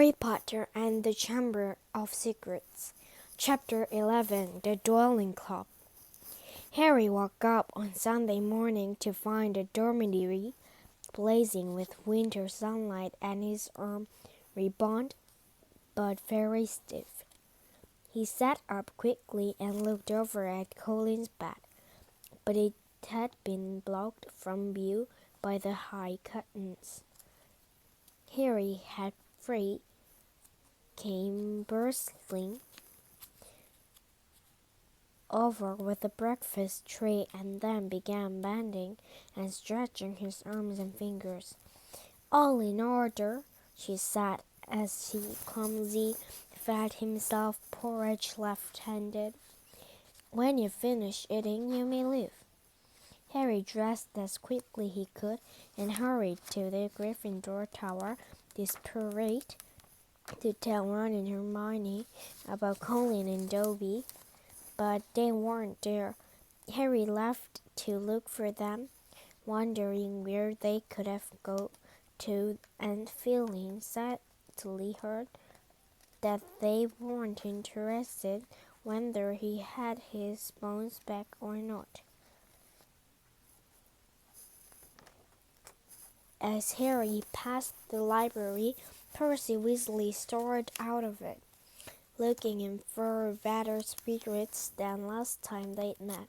Harry Potter and the Chamber of Secrets. Chapter 11 The Dueling Club. Harry woke up on Sunday morning to find the dormitory blazing with winter sunlight and his arm rebound but very stiff. He sat up quickly and looked over at Colin's bed, but it had been blocked from view by the high curtains. Harry had free came bustling over with the breakfast tray and then began bending and stretching his arms and fingers. "All in order," she said as he clumsily fed himself porridge left-handed. "When you finish eating, you may leave." Harry dressed as quickly he could and hurried to the Gryffindor Tower, desperate to tell Ron and Hermione about Colin and Dobby, but they weren't there. Harry left to look for them, wondering where they could have gone to and feeling sadly hurt that they weren't interested whether he had his bones back or not. As Harry passed the library, Percy Weasley stormed out of it, looking in far better spirits than last time they'd met.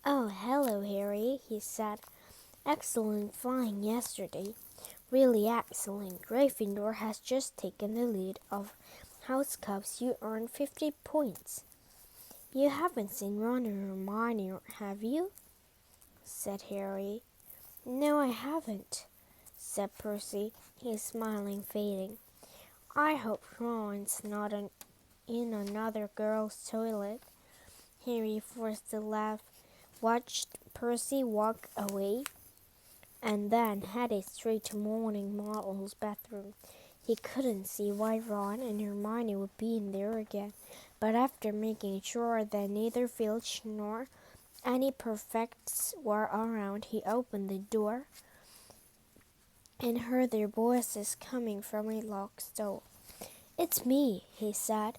"Oh, hello, Harry," he said. "Excellent flying yesterday. Really excellent. Gryffindor has just taken the lead of House Cubs. You earned 50 points. You haven't seen Ron or Hermione, have you?" said Harry. "No, I haven't," said Percy, his smiling fading. "I hope Ron's not in another girl's toilet." Harry forced a laugh, watched Percy walk away, and then headed straight to Moaning Model's bathroom. He couldn't see why Ron and Hermione would be in there again, but after making sure that neither Filch nor any Perfects were around, he opened the door and heard their voices coming from a locked stall. "It's me," he said,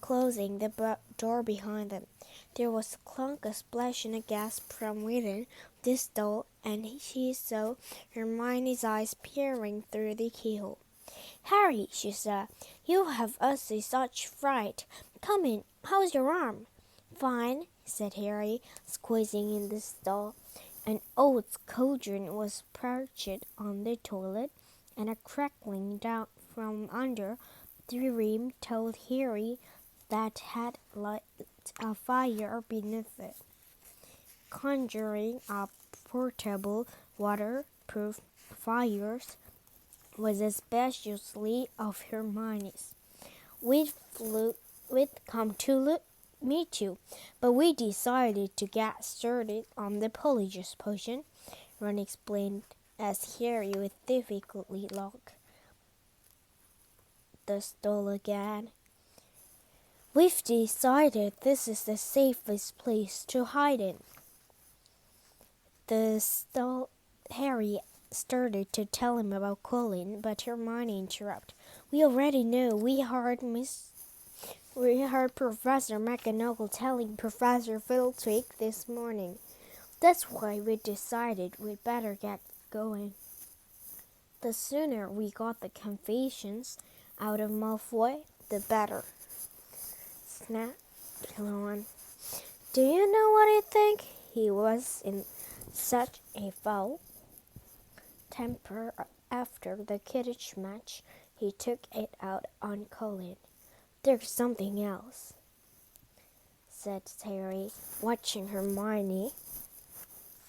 closing the door behind them. There was a clunk, a splash, and a gasp from within the stall, and she saw Hermione's eyes peering through the keyhole. "Harry," she said, "you have us such fright. Come in. How's your arm?" "Fine," said Harry, squeezing in the stall. An old cauldron was perched on the toilet, and a crackling down from under the rim told Harry that had lit a fire beneath it. Conjuring up portable waterproof fires was a specialty of Hermione's. We'd come to me too, but we decided to get started on the Polyjuice potion," Ron explained as Harry with difficulty locked the stall again. "We've decided this is the safest place to hide in." The stall Harry started to tell him about Colin, but Hermione interrupted. "We already know. We heard Professor McGonagall telling Professor Flitwick this morning. That's why we decided we'd better get going. The sooner we got the confessions out of Malfoy, the better," snapped Ron. "Do you know what I think? He was in such a foul temper after the Quidditch match. He took it out on Colin." "There's something else," said Harry, watching Hermione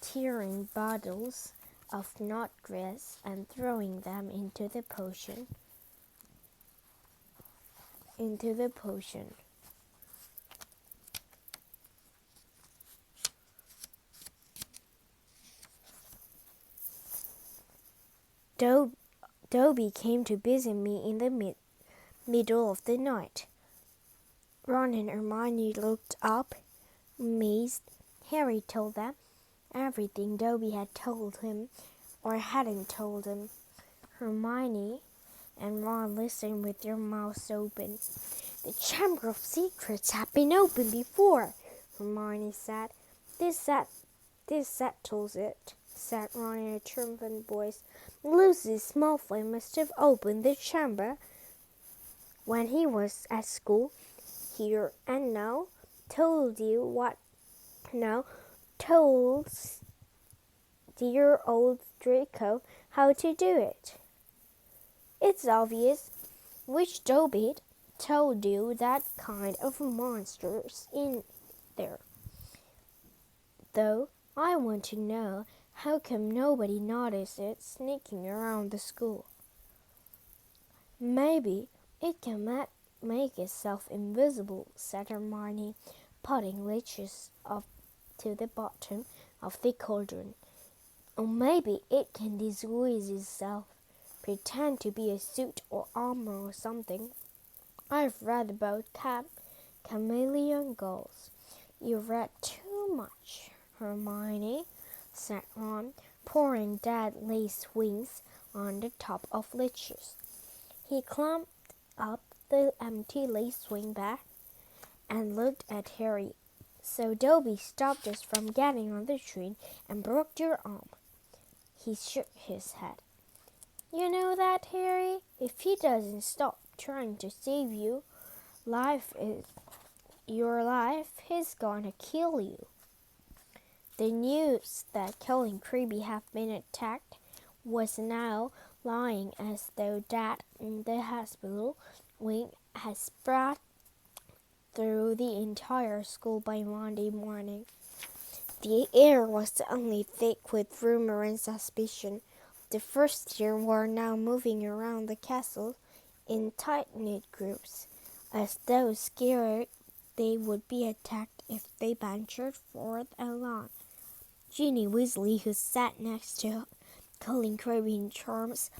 tearing bottles of Notgrass and throwing them into the potion. Dobby came to visit me in the middle of the night." Ron and Hermione looked up, amazed. Harry told them everything Dobby had told him or hadn't told him. Hermione and Ron Ron listened with their mouths open. The Chamber of Secrets had been opened before, Hermione said. This settles it, said Ron in a triumphant voice. Lucius Malfoy must have opened the chamber when he was at school here, and now told dear old Draco how to do it. It's obvious which Dobby told you that kind of monsters in there. Though I want to know how come nobody noticed it sneaking around the school. Maybe it can make itself invisible, said Hermione, putting leeches up to the bottom of the cauldron. Or maybe it can disguise itself, pretend to be a suit or armor or something. I've read about chameleon girls. You've read too much, Hermione, said Ron, pouring dead lace wings on the top of leeches. He climbed up the empty lace wing back and looked at Harry. So Dobby stopped us from getting on the train and broke your arm. He shook his head. You know that, Harry? If he doesn't stop trying to save your life, he's gonna kill you. The news that Kel and Creepy have been attacked was now lying as though that in the hospital wing had spread through the entire school by Monday morning. The air was suddenly thick with rumor and suspicion. The first year were now moving around the castle in tight-knit groups, as though scared they would be attacked if they ventured forth alone. Ginny Weasley, who sat next to Colin Creevy in Charms,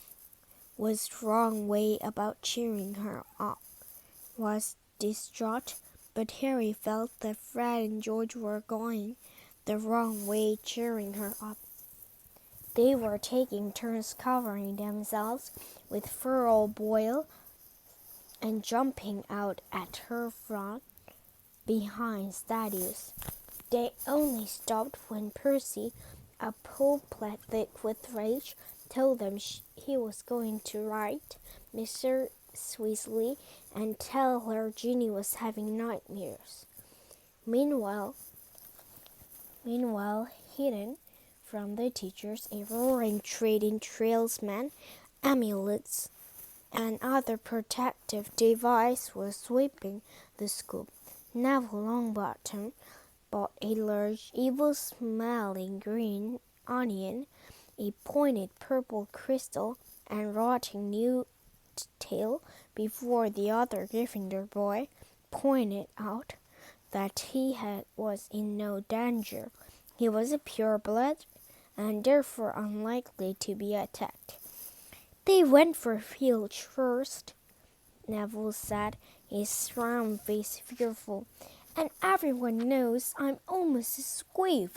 was wrong way about cheering her up, was distraught, but Harry felt that Fred and George were going the wrong way cheering her up. They were taking turns covering themselves with furrow boil and jumping out at her front behind statues. They only stopped when Percy, a pulpit with rage, told them he was going to write Mr. Weasley and tell her Ginny was having nightmares. Meanwhile, hidden from the teachers, a roaring trade in talisman, amulets, and other protective device was sweeping the school. Neville Longbottom bought a large, evil-smelling green onion, a pointed purple crystal, and rotting new tail before the other Gryffindor boy pointed out that was in no danger. He was a pureblood and therefore unlikely to be attacked. They went for Filch first, Neville said, his round face fearful, and everyone knows I'm almost a squeef.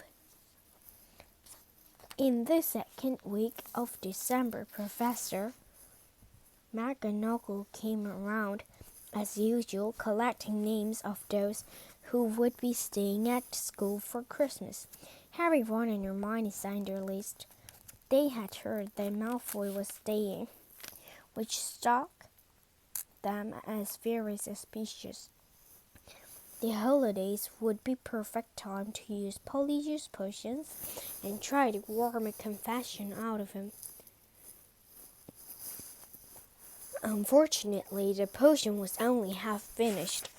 In the second week of December, Professor McGonagall came around, as usual, collecting names of those who would be staying at school for Christmas. Harry, Ron, and Hermione signed their list. They had heard that Malfoy was staying, which struck them as very suspicious. The holidays would be perfect time to use Polyjuice potions and try to worm a confession out of him. Unfortunately, the potion was only half finished.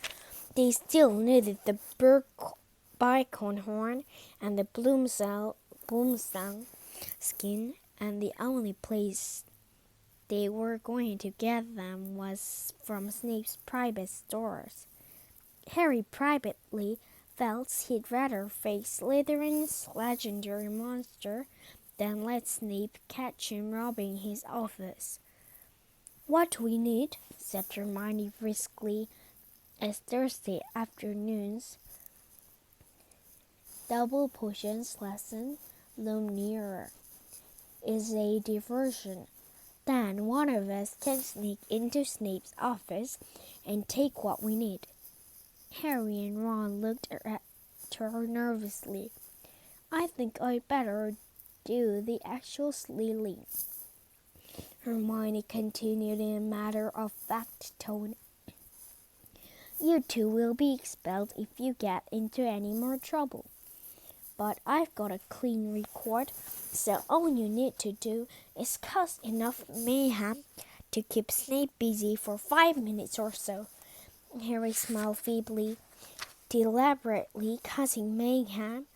They still needed the Bicon horn and the Bloomsdale skin, and the only place they were going to get them was from Snape's private stores. Harry privately felt he'd rather face Slytherin's legendary monster than let Snape catch him robbing his office. What we need, said Hermione briskly, as Thursday afternoon's double potions lesson loomed nearer, is a diversion. Then one of us can sneak into Snape's office and take what we need." Harry and Ron looked at her nervously. "I think I'd better do the actual stealing," Hermione continued in a matter-of-fact tone. "You two will be expelled if you get into any more trouble. But I've got a clean record, so all you need to do is cause enough mayhem to keep Snape busy for 5 minutes or so." Harry smiled feebly. Deliberately causing mayhem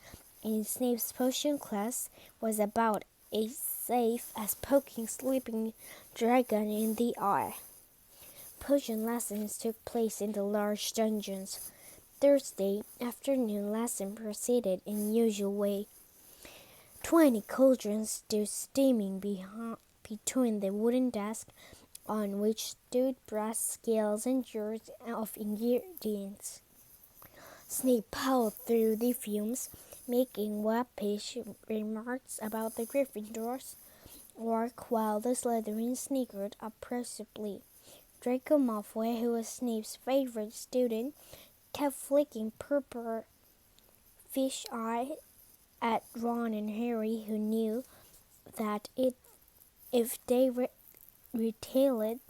in Snape's potion class was about as safe as poking a sleeping dragon in the eye. Potion lessons took place in the large dungeons. Thursday afternoon lesson proceeded in the usual way. 20 cauldrons stood steaming between the wooden desk on which stood brass scales and jars of ingredients. Snape powed through the fumes, making webbish remarks about the Gryffindors' work while the Slytherins snickered oppressively. Draco Malfoy, who was Snape's favorite student, kept flicking purple fish eye at Ron and Harry, who knew that if they retaliated,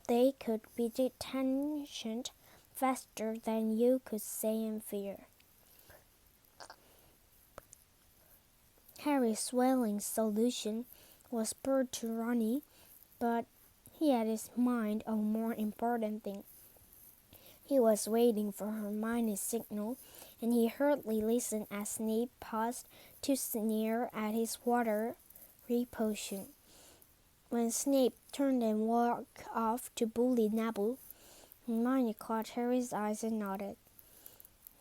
they could be detentioned faster than you could say in fear. Harry's swelling solution was spurred to Ronnie, but he had his mind on a more important thing. He was waiting for Hermione's signal, and he hurriedly listened as Snape paused to sneer at his watery potion. When Snape turned and walked off to bully Neville, Hermione caught Harry's eyes and nodded.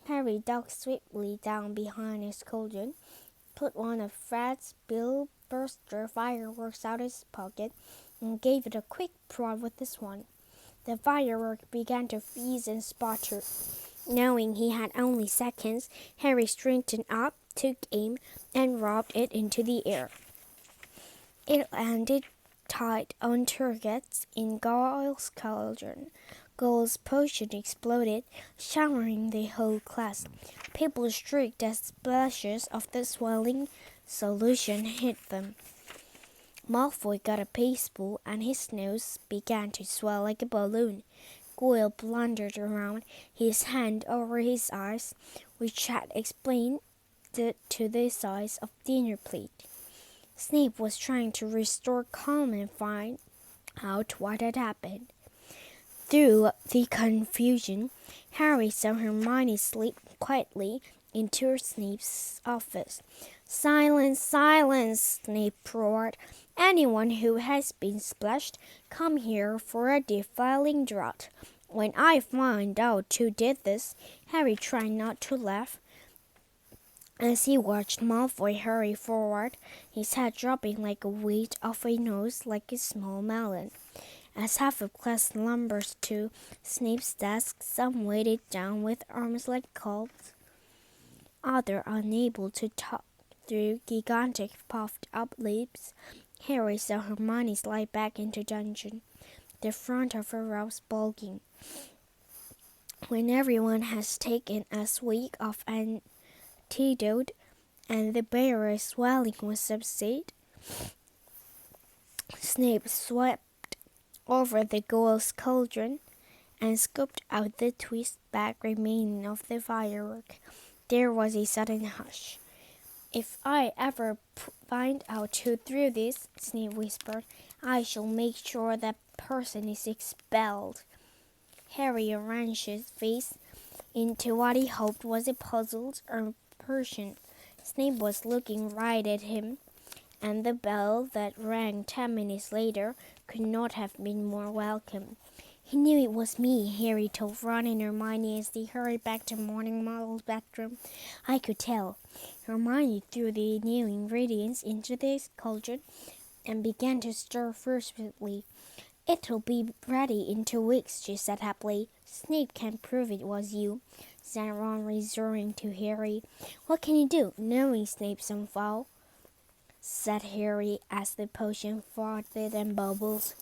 Harry ducked swiftly down behind his cauldron, put one of Fred's Bill Burster fireworks out of his pocket, and gave it a quick prod with his wand. The firework began to fizz and sputter. Knowing he had only seconds, Harry straightened up, took aim, and robbed it into the air. It landed tight on targets in Gaule's cauldron. Gaule's potion exploded, showering the whole class. People shrieked as splashes of the swelling solution hit them. Malfoy got a pastebowl, and his nose began to swell like a balloon. Goyle blundered around, his hand over his eyes, which had explained to the size of dinner plate. Snape was trying to restore calm and find out what had happened. Through the confusion, Harry saw Hermione slip quietly into Snape's office. "Silence, silence!" Snape roared. "Anyone who has been splashed, come here for a defiling draught. When I find out who did this," Harry tried not to laugh as he watched Malfoy hurry forward, his head dropping like a weight off a nose like a small melon. As half of class lumbers to Snape's desk, some weighted down with arms like colts, others unable to talk through gigantic puffed-up lips. Harry saw Hermione slide back into dungeon, the front of her rows bulging. When everyone has taken a swig of antidote and the barrier swelling was subsided, Snape swept over the Gaule's cauldron and scooped out the twist bag remaining of the firework. There was a sudden hush. "If I ever find out who threw this," Snape whispered, "I shall make sure that person is expelled." Harry arranged his face into what he hoped was a puzzled expression. Snape was looking right at him, and the bell that rang 10 minutes later could not have been more welcome. "He knew it was me," Harry told Ron and Hermione as they hurried back to Morning Muggle's bedroom. "I could tell." Hermione threw the new ingredients into the cauldron and began to stir furiously. "It'll be ready in 2 weeks," she said happily. "Snape can't prove it was you," said Ron, resorting to Harry. "What can he do, knowing Snape's on foul?" said Harry as the potion frothed and bubbles.